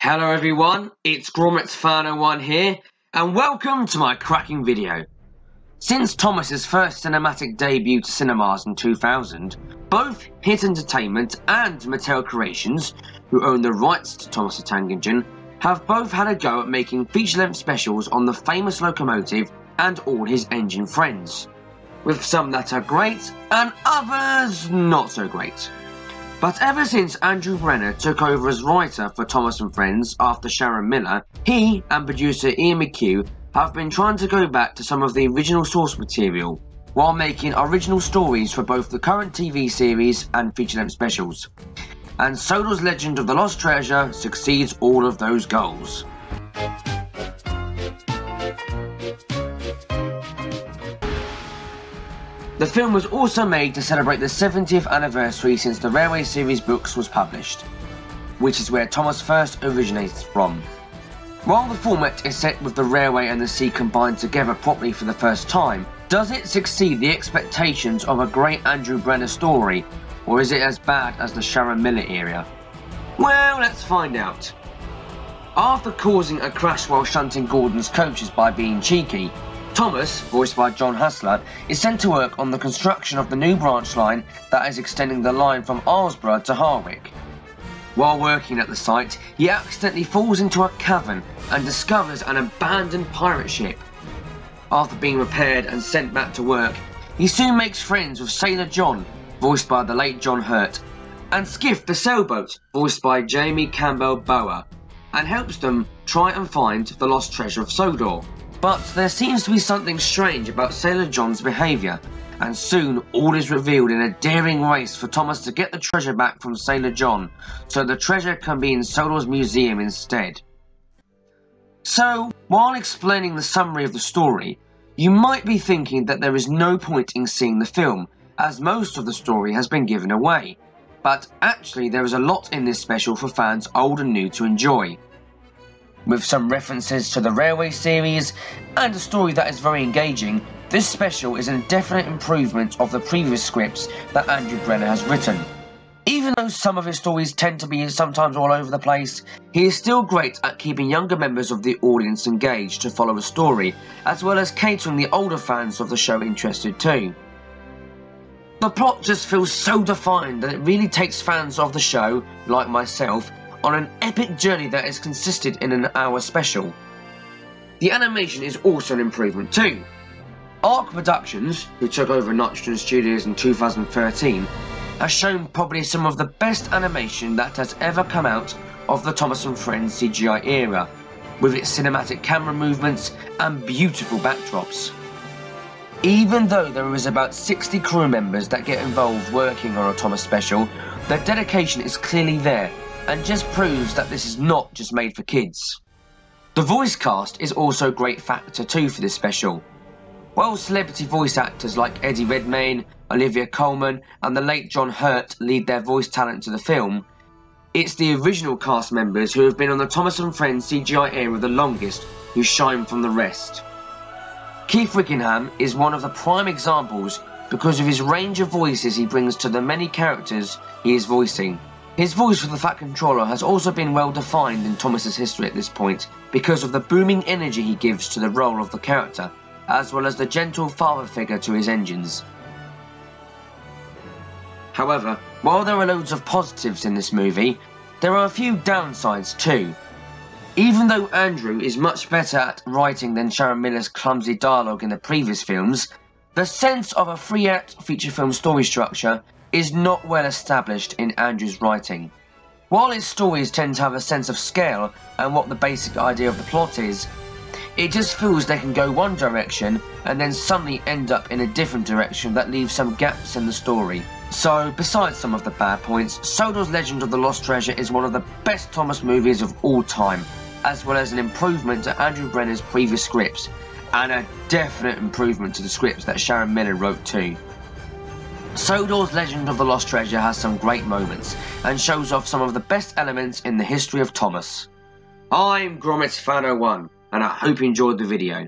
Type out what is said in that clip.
Hello everyone, it's GromitFan01 here, and welcome to my cracking video. Since Thomas's first cinematic debut to cinemas in 2000, both Hit Entertainment and Mattel Creations, who own the rights to Thomas the Tank Engine, have both had a go at making feature-length specials on the famous locomotive and all his engine friends, with some that are great and others not so great. But ever since Andrew Brenner took over as writer for Thomas and Friends after Sharon Miller, he and producer Ian McHugh have been trying to go back to some of the original source material, while making original stories for both the current TV series and feature-length specials. And Sodor's Legend of the Lost Treasure succeeds all of those goals. The film was also made to celebrate the 70th anniversary since the Railway series books was published, which is where Thomas first originates from. While the format is set with the railway and the sea combined together properly for the first time, does it succeed the expectations of a great Andrew Brenner story, or is it as bad as the Sharon Miller era? Well, let's find out. After causing a crash while shunting Gordon's coaches by being cheeky, Thomas, voiced by John Hassler, is sent to work on the construction of the new branch line that is extending the line from Aylesbury to Harwich. While working at the site, he accidentally falls into a cavern and discovers an abandoned pirate ship. After being repaired and sent back to work, he soon makes friends with Sailor John, voiced by the late John Hurt, and Skiff the sailboat, voiced by Jamie Campbell Bower, and helps them try and find the lost treasure of Sodor. But there seems to be something strange about Sailor John's behaviour, and soon all is revealed in a daring race for Thomas to get the treasure back from Sailor John, so the treasure can be in Sodor's museum instead. So, while explaining the summary of the story, you might be thinking that there is no point in seeing the film, as most of the story has been given away. But actually there is a lot in this special for fans old and new to enjoy. With some references to the Railway series and a story that is very engaging, this special is a definite improvement of the previous scripts that Andrew Brenner has written. Even though some of his stories tend to be sometimes all over the place, he is still great at keeping younger members of the audience engaged to follow a story, as well as catering the older fans of the show interested too. The plot just feels so defined that it really takes fans of the show, like myself, on an epic journey that is consisted in an hour special. The animation is also an improvement too. Arc Productions, who took over Nitrogen Studios in 2013, has shown probably some of the best animation that has ever come out of the Thomas and Friends CGI era, with its cinematic camera movements and beautiful backdrops. Even though there is about 60 crew members that get involved working on a Thomas special, their dedication is clearly there, and just proves that this is not just made for kids. The voice cast is also a great factor too for this special. While celebrity voice actors like Eddie Redmayne, Olivia Colman and the late John Hurt lead their voice talent to the film, it's the original cast members who have been on the Thomas and Friends CGI era the longest who shine from the rest. Keith Wickenham is one of the prime examples because of his range of voices he brings to the many characters he is voicing. His voice for the Fat Controller has also been well defined in Thomas's history at this point because of the booming energy he gives to the role of the character, as well as the gentle father figure to his engines. However, while there are loads of positives in this movie, there are a few downsides too. Even though Andrew is much better at writing than Sharon Miller's clumsy dialogue in the previous films, the sense of a 3-act feature film story structure is not well established in Andrew's writing. While his stories tend to have a sense of scale and what the basic idea of the plot is, it just feels they can go one direction and then suddenly end up in a different direction that leaves some gaps in the story. So, besides some of the bad points, Sodor's Legend of the Lost Treasure is one of the best Thomas movies of all time, as well as an improvement to Andrew Brenner's previous scripts, and a definite improvement to the scripts that Sharon Miller wrote too. Sodor's Legend of the Lost Treasure has some great moments, and shows off some of the best elements in the history of Thomas. I'm GromitFan01, and I hope you enjoyed the video.